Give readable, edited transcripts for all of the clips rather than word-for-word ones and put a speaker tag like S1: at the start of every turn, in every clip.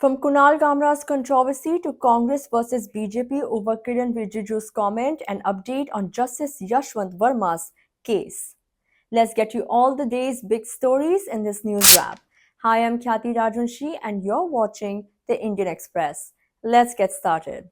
S1: From Kunal Kamra's controversy to Congress versus BJP over Kiran Rijiju's comment and update on Justice Yashwant Verma's case. Let's get you all the day's big stories in this news wrap. Hi, I'm Khyati Rajvanshi and you're watching the Indian Express. Let's get started.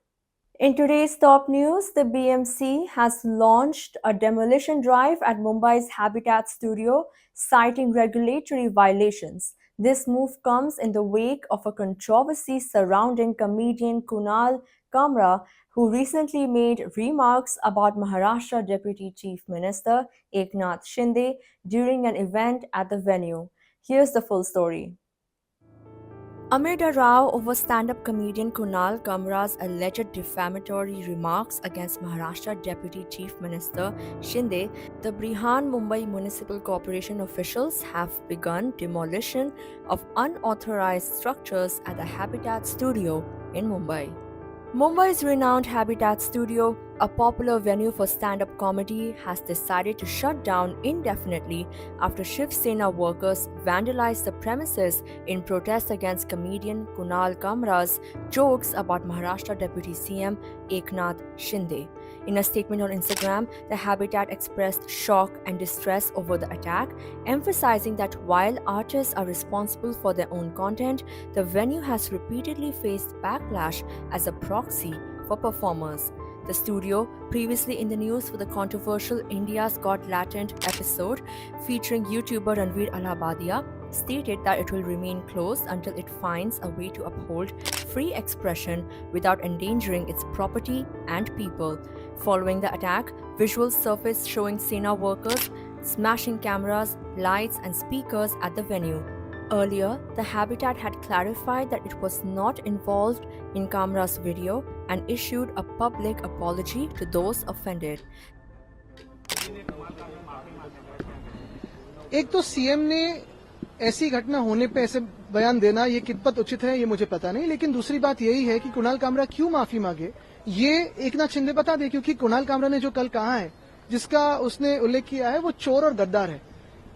S1: In today's top news, the BMC has launched a demolition drive at Mumbai's Habitat studio, citing regulatory violations. This move comes in the wake of a controversy surrounding comedian Kunal Kamra, who recently made remarks about Maharashtra Deputy Chief Minister Eknath Shinde during an event at the venue. Here's the full story. Amid a row over stand-up comedian Kunal Kamra's alleged defamatory remarks against Maharashtra Deputy Chief Minister Shinde, the Brihan Mumbai Municipal Corporation officials have begun demolition of unauthorized structures at the Habitat studio in Mumbai. Mumbai's renowned Habitat studio, a popular venue for stand-up comedy, has decided to shut down indefinitely after Shiv Sena workers vandalized the premises in protest against comedian Kunal Kamra's jokes about Maharashtra Deputy CM Eknath Shinde. In a statement on Instagram, the Habitat expressed shock and distress over the attack, emphasizing that while artists are responsible for their own content, the venue has repeatedly faced backlash as a proxy for performers. The studio, previously in the news for the controversial India's Got Latent episode featuring YouTuber Ranveer Allahabadia, stated that it will remain closed until it finds a way to uphold free expression without endangering its property and people. Following the attack, visuals surfaced showing Sena workers smashing cameras, lights, and speakers at the venue. Earlier, the Habitat had clarified that it was not involved in Kamra's video and issued a public apology to those offended.
S2: एक तो CM ने ऐसी घटना होने पे ऐसे बयान देना ये कितपत उचित है ये मुझे पता नहीं, लेकिन दूसरी बात यही है कि कुणाल कामरा क्यों माफी मांगे ये एकनाथ शिंदे बता दे, क्योंकि कुणाल कामरा ने जो कल कहा है, जिसका उसने उल्लेख किया है, वो चोर और गद्दार है।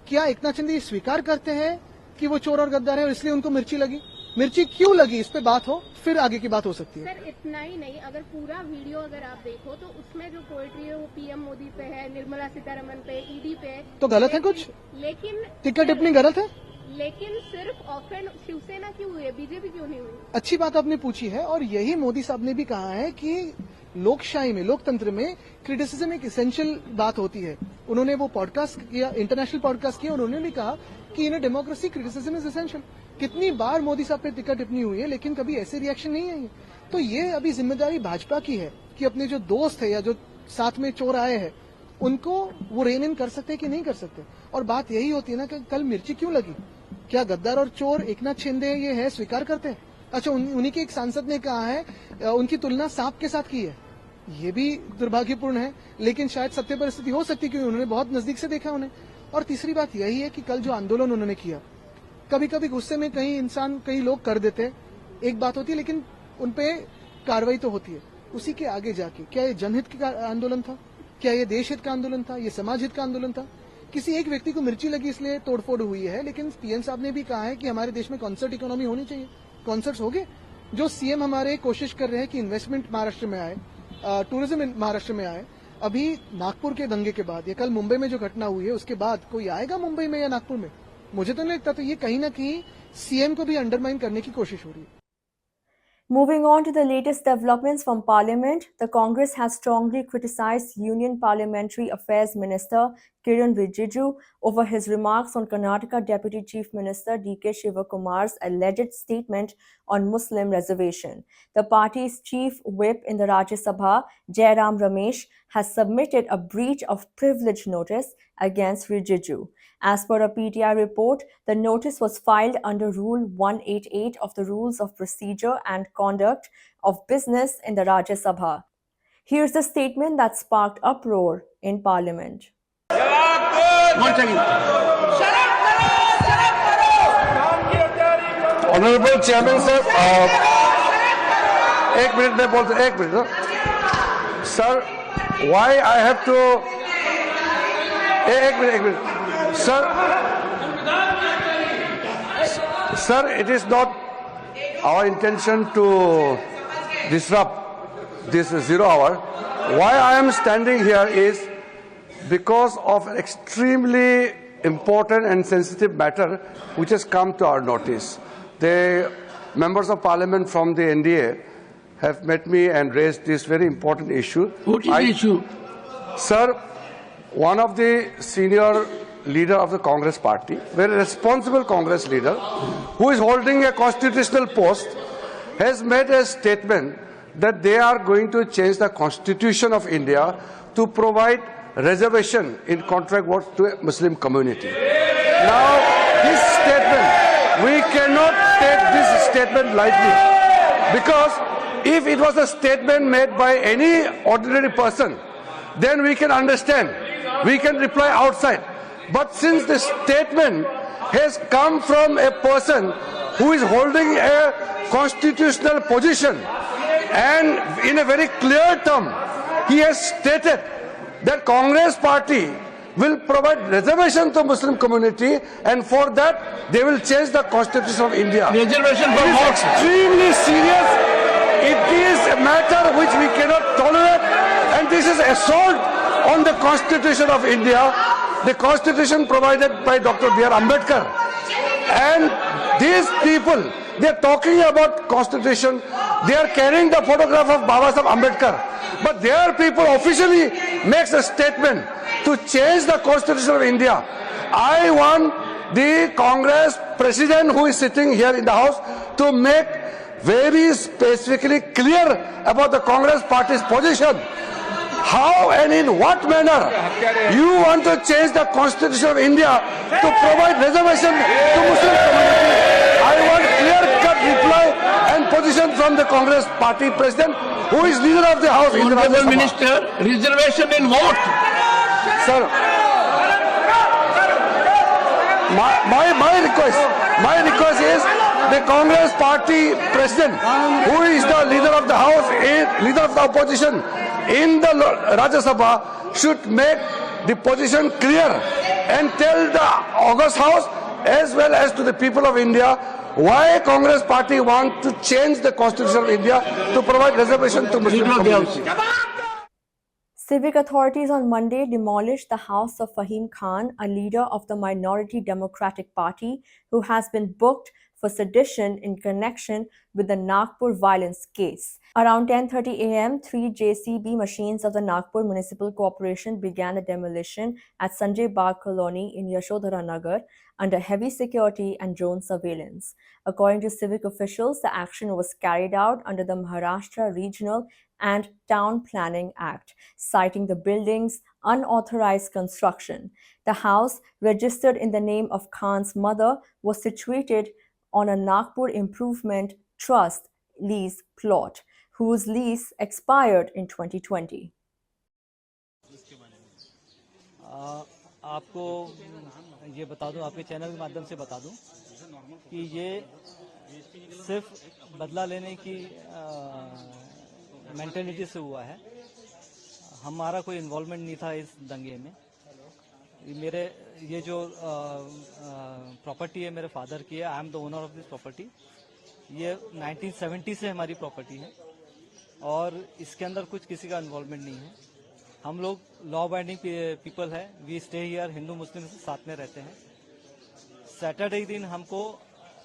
S2: क्या एकनाथ शिंदे स्वीकार करते हैं कि वो चोर और गद्दार है और इसलिए उनको मिर्ची लगी? मिर्ची क्यों लगी, इस पे बात हो, फिर आगे की बात हो सकती है।
S3: सर इतना ही नहीं, अगर पूरा वीडियो अगर आप देखो तो उसमें जो पोएट्री है वो पीएम मोदी पे है, निर्मला सीतारमन पे, ईडी पे,
S2: तो गलत है कुछ,
S3: लेकिन
S2: टिकट टिप्पणी गलत है,
S3: लेकिन सिर्फ ऑफेंड शिवसेना क्यों हुई है, बीजेपी क्यों नहीं हुई?
S2: अच्छी बात आपने पूछी है और यही मोदी साहब ने भी कहा है कि लोकशाही में, लोकतंत्र में क्रिटिसिज्म एक इसेंशियल बात होती है। उन्होंने वो पॉडकास्ट किया, इंटरनेशनल पॉडकास्ट किया, उन्होंने भी कहा कि in democracy criticism is essential. कितनी बार मोदी साहब पे टिकट टिप्पणी हुई है, लेकिन कभी ऐसे रिएक्शन नहीं आई है। तो ये अभी जिम्मेदारी भाजपा की है कि अपने जो दोस्त है या जो साथ में चोर आए हैं उनको वो रेन इन कर सकते हैं कि नहीं कर सकते। और बात यही होती है ना कि कल मिर्ची क्यों लगी, क्या गद्दार और चोर एकनाथ शिंदे ये है स्वीकार करते हैं? अच्छा, उन्हीं के एक सांसद ने कहा है, उनकी तुलना सांप के साथ की है, ये भी दुर्भाग्यपूर्ण है, लेकिन शायद सत्य परिस्थिति हो सकती है क्योंकि उन्होंने बहुत नजदीक से देखा उन्हें। और तीसरी बात यही है कि कल जो आंदोलन उन्होंने किया, कभी कभी गुस्से में कई लोग कर देते हैं, एक बात होती है, लेकिन उनपे कार्रवाई तो होती है। उसी के आगे जाके क्या ये जनहित का आंदोलन था, क्या ये देश हित का आंदोलन था, ये समाज हित का आंदोलन था? किसी एक व्यक्ति को मिर्ची लगी इसलिए तोड़फोड़ हुई है, लेकिन पीएम साहब ने भी कहा है कि हमारे देश में कॉन्सर्ट इकोनॉमी होनी चाहिए। कॉन्सर्ट्स हो गए, जो सीएम हमारे कोशिश कर रहे हैं कि इन्वेस्टमेंट महाराष्ट्र में आए, टूरिज्म महाराष्ट्र में आए। अभी नागपुर के दंगे के बाद या कल मुंबई में जो घटना हुई है उसके बाद कोई आएगा मुंबई में या नागपुर में? मुझे तो नहीं लगता। तो ये कहीं ना कहीं सीएम को भी अंडरमाइन करने की कोशिश हो रही है।
S1: Moving on to the latest developments from Parliament, the Congress has strongly criticized Union Parliamentary Affairs Minister Kiran Rijiju over his remarks on Karnataka Deputy Chief Minister D.K. Shivakumar's alleged statement on Muslim reservation. The party's chief whip in the Rajya Sabha, Jairam Ramesh, has submitted a breach of privilege notice against Rijiju. As per a PTI report, the notice was filed under Rule 188 of the Rules of Procedure and Conduct of Business in the Rajya Sabha. Here's the statement that sparked uproar in Parliament.
S4: Honorable Chairman sir, एक minute में बोलते, एक minute sir, why I have to, एक minute sir, it is not our intention to disrupt this 0 hour. Why I am standing here is because of an extremely important and sensitive matter which has come to our notice. The members of parliament from the NDA have met me and raised this very important issue.
S5: What is the issue?
S4: Sir, one of the senior leader of the Congress party, very responsible Congress leader, who is holding a constitutional post, has made a statement that they are going to change the constitution of India to provide reservation in contract work to a Muslim community. Now, this statement, we cannot take this statement lightly, because if it was a statement made by any ordinary person, then we can understand, we can reply outside. But since the statement has come from a person who is holding a constitutional position, and in a very clear term, he has stated that Congress party will provide reservation to Muslim community, and for that they will change the constitution of India.
S5: Reservation for
S4: It is
S5: what?
S4: extremely serious. It is a matter which we cannot tolerate, and this is assault on the constitution of India, the constitution provided by Dr. B.R. Ambedkar. And these people, they are talking about constitution, they are carrying the photograph of Baba Sahib Ambedkar, but their people officially makes a statement to change the constitution of India. I want the Congress president who is sitting here in the house to make very specifically clear about the Congress party's position. How and in what manner you want to change the constitution of India to provide reservation to Muslim community? I want clear-cut reply and position from the Congress party president, who is leader of the house in the Rajya
S5: Honorable
S4: Sabha.
S5: Minister, reservation in what?
S4: Sir, my request is the Congress party president, who is the leader of the house, leader of the opposition in the Rajya Sabha, should make the position clear and tell the August House as well as to the people of India why Congress party want to change the constitution of India to provide reservation to Muslim community.
S1: Civic authorities on Monday demolished the house of Fahim Khan, a leader of the minority Democratic Party who has been booked for sedition in connection with the Nagpur violence case. Around 10:30 a.m., 3 JCB machines of the Nagpur Municipal Corporation began the demolition at Sanjay Bagh Colony in Yashodhara Nagar under heavy security and drone surveillance. According to civic officials, the action was carried out under the Maharashtra Regional and Town Planning Act, citing the building's unauthorized construction. The house, registered in the name of Khan's mother, was situated on a Nagpur Improvement Trust lease plot, whose lease expired in 2020.
S6: आपको ये बता दूं, आपके channel के माध्यम से बता दूं कि ये सिर्फ बदला लेने की मेंटेलिटी से हुआ है। हमारा कोई इन्वॉल्वमेंट नहीं था इस दंगे में। मेरे ये जो प्रॉपर्टी है मेरे फादर की है, I am the owner of this property. ये 1970 से हमारी प्रॉपर्टी है और इसके अंदर कुछ किसी का इन्वॉल्वमेंट नहीं है। हम लोग लॉ अबाइडिंग पीपल है, वी स्टे हियर, हिंदू मुस्लिम साथ में रहते हैं। सैटरडे दिन हमको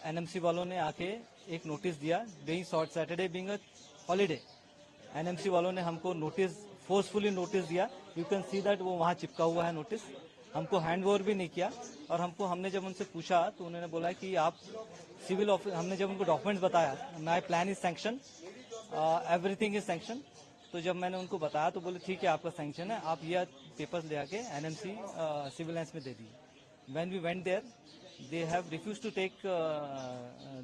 S6: एनएमसी वालों ने आके एक नोटिस दिया, being Saturday being a holiday. NMC वालों ने हमको नोटिस, फोर्सफुली नोटिस दिया। यू कैन सी दैट वो वहाँ चिपका हुआ है नोटिस। हमको हैंड ओवर भी नहीं किया और हमने जब उनसे पूछा तो उन्होंने बोला कि आप सिविल ऑफिस, हमने जब उनको डॉक्यूमेंट्स बताया, my plan is sanction, everything is sanction, तो जब मैंने उनको बताया तो बोले ठीक है आपका सैंक्शन है, आप ये पेपर्स ले आके एनएमसी सिविल लाइन्स में दे दिए। When we went there they have refuse to take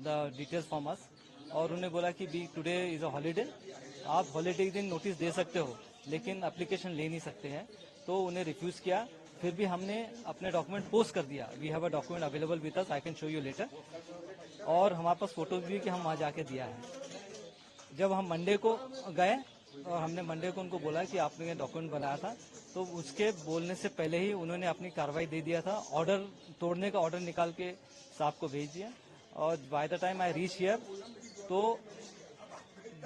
S6: the details from us और उन्होंने बोला कि बी टुडे इज अ हॉलीडे, आप हॉलीडे के दिन नोटिस दे सकते हो लेकिन एप्लीकेशन ले नहीं सकते हैं, तो उन्हें रिफ्यूज किया। फिर भी हमने अपने डॉक्यूमेंट पोस्ट कर दिया। We have a document available with us, I can show you letter, और हमारे पास फोटोज भी कि हम वहाँ जाके दिया है। जब हम मंडे को गए और हमने मंडे को उनको बोला कि आपने ये डॉक्यूमेंट बनाया था, तो उसके बोलने से पहले ही उन्होंने अपनी कार्रवाई दे दिया था। ऑर्डर तोड़ने का ऑर्डर निकाल के साहब को भेज दिया और by the time I reach here तो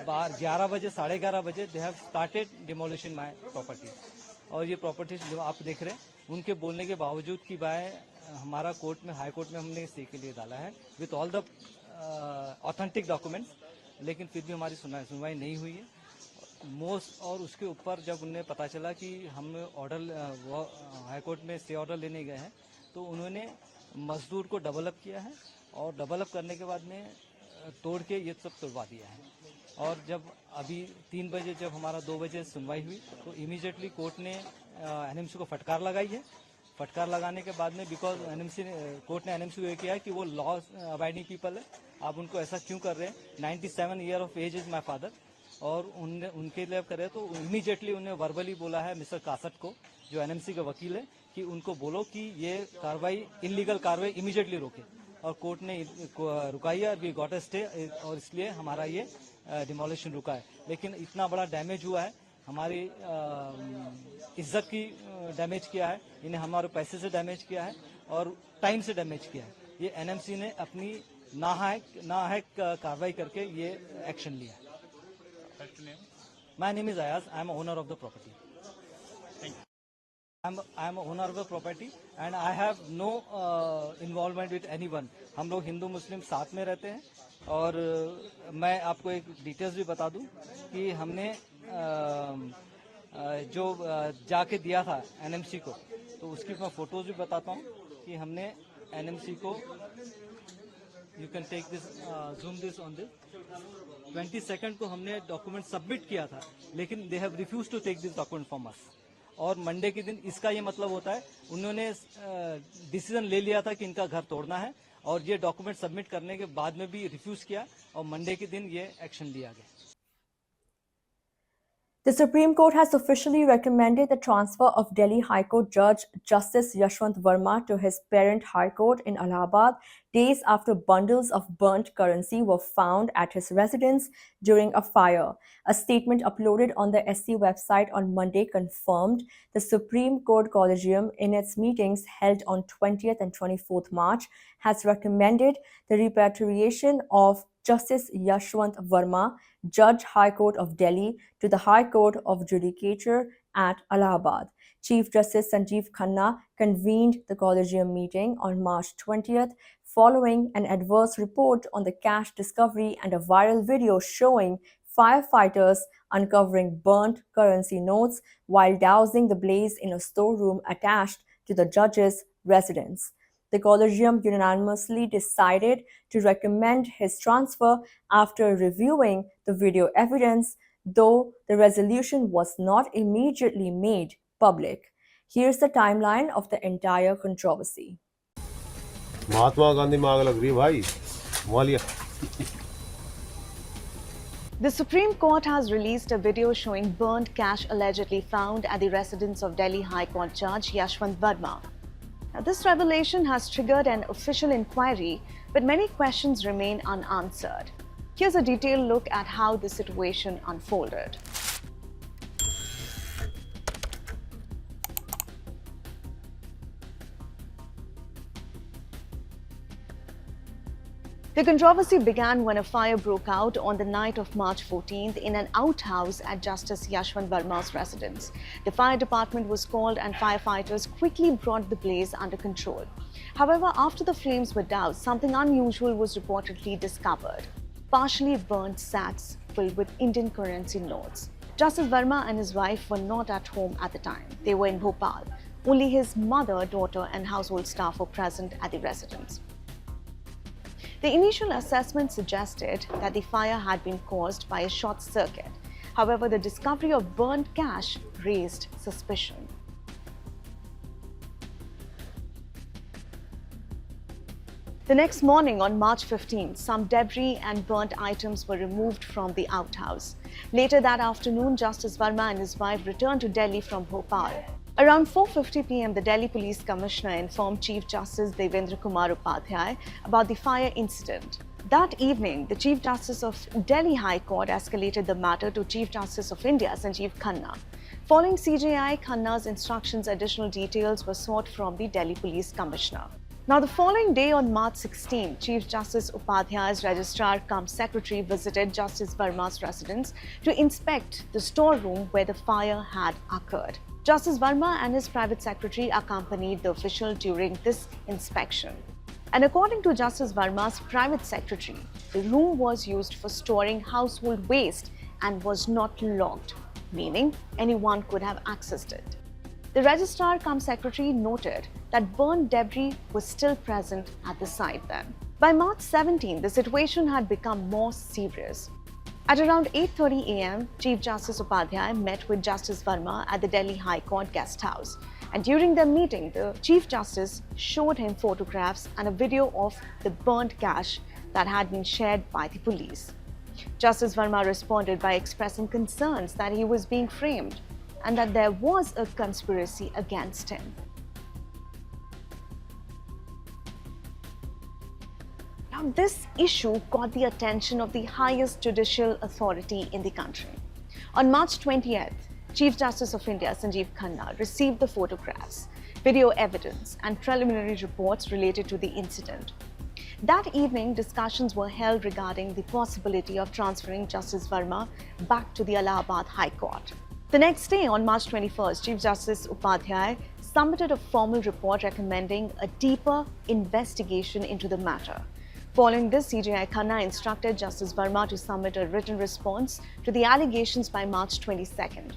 S6: 11 बजे 11:30 बजे they have started demolishing my property. और ये प्रॉपर्टीज जो आप देख रहे हैं उनके बोलने के बावजूद कि भाई हमारा कोर्ट में, हाई कोर्ट में हमने स्टे के लिए डाला है with all the authentic documents, लेकिन फिर भी हमारी सुनवाई नहीं हुई है। मोस्ट और उसके ऊपर जब उन्हें पता चला कि हम ऑर्डर हाई कोर्ट में स्टे ऑर्डर लेने गए हैं, तो उन्होंने मजदूर को डेवलप किया है और डेवलप करने के बाद में तोड़ के ये सब तोड़वा दिया है। और जब अभी 3 बजे जब हमारा 2 बजे सुनवाई हुई तो इमीडिएटली कोर्ट ने एनएमसी को फटकार लगाई है। फटकार लगाने के बाद में बिकॉज कोर्ट ने एनएमसी को ये किया है कि वो लॉ अबाइडिंग पीपल है, आप उनको ऐसा क्यों कर रहे हैं। 97 year of age is my father, और उनके लिए कर रहे हैं। तो इमीडिएटली उन्हें वर्बली बोला है मिस्टर कासट को, जो एनएमसी के वकील है, कि उनको बोलो कि ये कार्रवाई, इलीगल कार्रवाई इमीडिएटली रोके। और कोर्ट ने रुकाई है, वी गॉट अ स्टे, और इसलिए हमारा ये डिमोलिशन रुका है। लेकिन इतना बड़ा डैमेज हुआ है, हमारी इज्जत की डैमेज किया है, इन्हें हमारे पैसे से डैमेज किया है और टाइम से डैमेज किया है। ये एनएमसी ने अपनी नाहक कार्रवाई करके ये एक्शन लिया है। My name is Ayaz, I am owner of the property. I am a owner of the property and I have no involvement with anyone. हम लोग हिंदू मुस्लिम साथ में रहते हैं। और मैं आपको एक डिटेल्स भी बता दूं कि हमने जो जाके दिया था एनएमसी को, तो उसकी मैं फोटोज भी बताता हूं कि हमने एनएमसी को, you can take this, zoom this on this, 22 को हमने डॉक्यूमेंट सबमिट किया था, लेकिन they have refuse to take this document from us. और मंडे के दिन, इसका ये मतलब होता है उन्होंने डिसीजन ले लिया था कि इनका घर तोड़ना है, और ये डॉक्यूमेंट सबमिट करने के बाद में भी रिफ्यूज किया, और मंडे के दिन ये एक्शन लिया गया।
S1: The Supreme Court has officially recommended the transfer of Delhi High Court Judge Justice Yashwant Verma to his parent High Court in Allahabad days after bundles of burnt currency were found at his residence during a fire. A statement uploaded on the SC website on Monday confirmed the Supreme Court Collegium, in its meetings held on 20th and 24th March, has recommended the repatriation of Justice Yashwant Verma, Judge High Court of Delhi, to the High Court of Judicature at Allahabad. Chief Justice Sanjeev Khanna convened the Collegium meeting on March 20th following an adverse report on the cash discovery and a viral video showing firefighters uncovering burnt currency notes while dousing the blaze in a storeroom attached to the judge's residence. The Collegium unanimously decided to recommend his transfer after reviewing the video evidence, though the resolution was not immediately made public. Here's the timeline of the entire controversy.
S7: Mahatma Gandhi में आग लग रही है भाई, Mallya.
S8: The Supreme Court has released a video showing burnt cash allegedly found at the residence of Delhi High Court Judge Yashwant Verma. Now, this revelation has triggered an official inquiry, but many questions remain unanswered. Here's a detailed look at how the situation unfolded. The controversy began when a fire broke out on the night of March 14th in an outhouse at Justice Yashwant Verma's residence. The fire department was called and firefighters quickly brought the blaze under control. However, after the flames were doused, something unusual was reportedly discovered. Partially burnt sacks filled with Indian currency notes. Justice Verma and his wife were not at home at the time. They were in Bhopal. Only his mother, daughter and household staff were present at the residence. The initial assessment suggested that the fire had been caused by a short circuit. However, the discovery of burnt cash raised suspicion. The next morning, on March 15th, some debris and burnt items were removed from the outhouse. Later that afternoon, Justice Verma and his wife returned to Delhi from Bhopal. Around 4:50 p.m., the Delhi Police Commissioner informed Chief Justice Devendra Kumar Upadhyay about the fire incident. That evening, the Chief Justice of Delhi High Court escalated the matter to Chief Justice of India, Sanjeev Khanna. Following CJI Khanna's instructions, additional details were sought from the Delhi Police Commissioner. Now, the following day on March 16, Chief Justice Upadhyay's Registrar cum Secretary visited Justice Verma's residence to inspect the storeroom where the fire had occurred. Justice Verma and his private secretary accompanied the official during this inspection. And according to Justice Verma's private secretary, the room was used for storing household waste and was not locked, meaning anyone could have accessed it. The registrar cum secretary noted that burnt debris was still present at the site then. By March 17, the situation had become more serious. At around 8:30 a.m., Chief Justice Upadhyay met with Justice Verma at the Delhi High Court guest house. And during their meeting, the Chief Justice showed him photographs and a video of the burnt cash that had been shared by the police. Justice Verma responded by expressing concerns that he was being framed and that there was a conspiracy against him. Now, this issue caught the attention of the highest judicial authority in the country. On March 20th, Chief Justice of India Sanjeev Khanna received the photographs, video evidence, and preliminary reports related to the incident. That evening, discussions were held regarding the possibility of transferring Justice Verma back to the Allahabad High Court. The next day, on March 21st, Chief Justice Upadhyay submitted a formal report recommending a deeper investigation into the matter. Following this, CJI Khanna instructed Justice Verma to submit a written response to the allegations by March 22nd.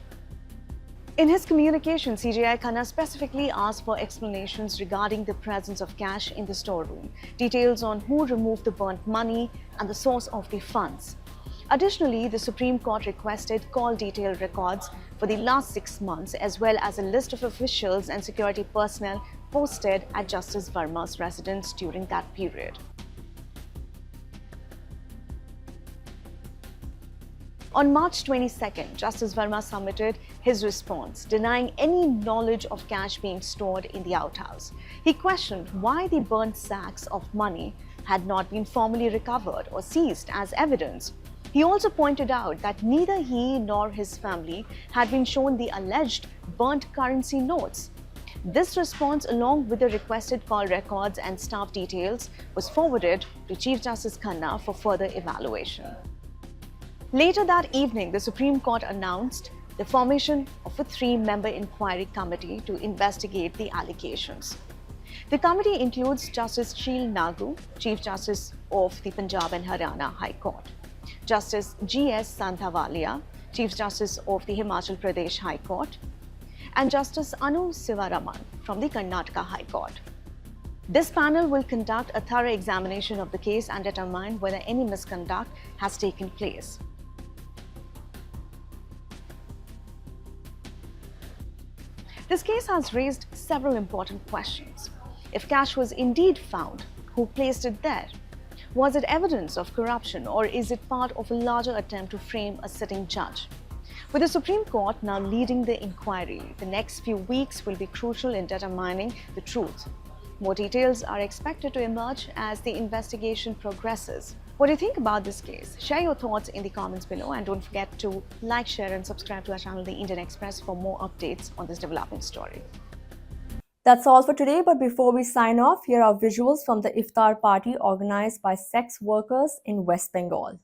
S8: In his communication, CJI Khanna specifically asked for explanations regarding the presence of cash in the storeroom, details on who removed the burnt money, and the source of the funds. Additionally, the Supreme Court requested call detail records for the last 6 months, as well as a list of officials and security personnel posted at Justice Verma's residence during that period. On March 22nd, Justice Verma submitted his response, denying any knowledge of cash being stored in the outhouse. He questioned why the burnt sacks of money had not been formally recovered or seized as evidence. He also pointed out that neither he nor his family had been shown the alleged burnt currency notes. This response, along with the requested call records and staff details, was forwarded to Chief Justice Khanna for further evaluation. Later that evening, the Supreme Court announced the formation of a 3-member inquiry committee to investigate the allegations. The committee includes Justice Sheel Nagu, Chief Justice of the Punjab and Haryana High Court, Justice G.S. Santhawalia, Chief Justice of the Himachal Pradesh High Court, and Justice Anu Sivaraman from the Karnataka High Court. This panel will conduct a thorough examination of the case and determine whether any misconduct has taken place. This case has raised several important questions. If cash was indeed found, who placed it there? Was it evidence of corruption, or is it part of a larger attempt to frame a sitting judge? With the Supreme Court now leading the inquiry, the next few weeks will be crucial in determining the truth. More details are expected to emerge as the investigation progresses. What do you think about this case? Share your thoughts in the comments below, and don't forget to like, share and subscribe to our channel, The Indian Express, for more updates on this developing story.
S1: That's all for today, but before we sign off, here are visuals from the iftar party organized by sex workers in West Bengal.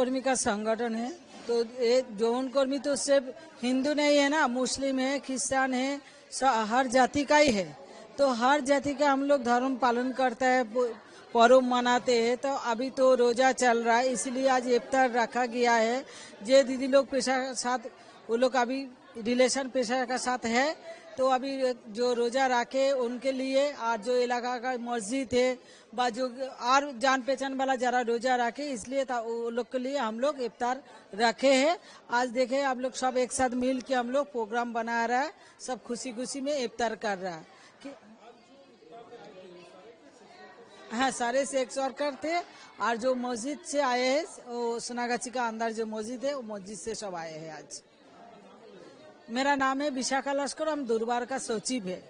S9: कर्मी का संगठन है। तो ये यौन कर्मी तो सिर्फ हिंदू नहीं है ना, मुस्लिम है, क्रिश्चियन है, हर जाति का ही है। तो हर जाति का हम लोग धर्म पालन करता है, पर्व मनाते हैं। तो अभी तो रोजा चल रहा है, इसलिए आज इफ्तार रखा गया है। जे दीदी लोग पेशा के साथ, वो लोग अभी रिलेशन पेशा का साथ है, तो अभी जो रोजा रखे उनके लिए, और जो इलाका का मस्जिद है बा जो और जान पहचान वाला जरा रोजा रखे, इसलिए वो लोग के लिए हम लोग इफ्तार रखे हैं। आज देखे आप लोग सब एक साथ मिल के हम लोग प्रोग्राम बना रहा है, सब खुशी खुशी में इफ्तार कर रहा है। हाँ, सारे सेक्स वर्कर थे, और जो मस्जिद से आए हैं, वो सोनागाछी का अंदर जो मस्जिद है, वो मस्जिद से सब आए हैं आज। मेरा नाम है विशाखा लश्कर, हम दुर्बार का सचिव है।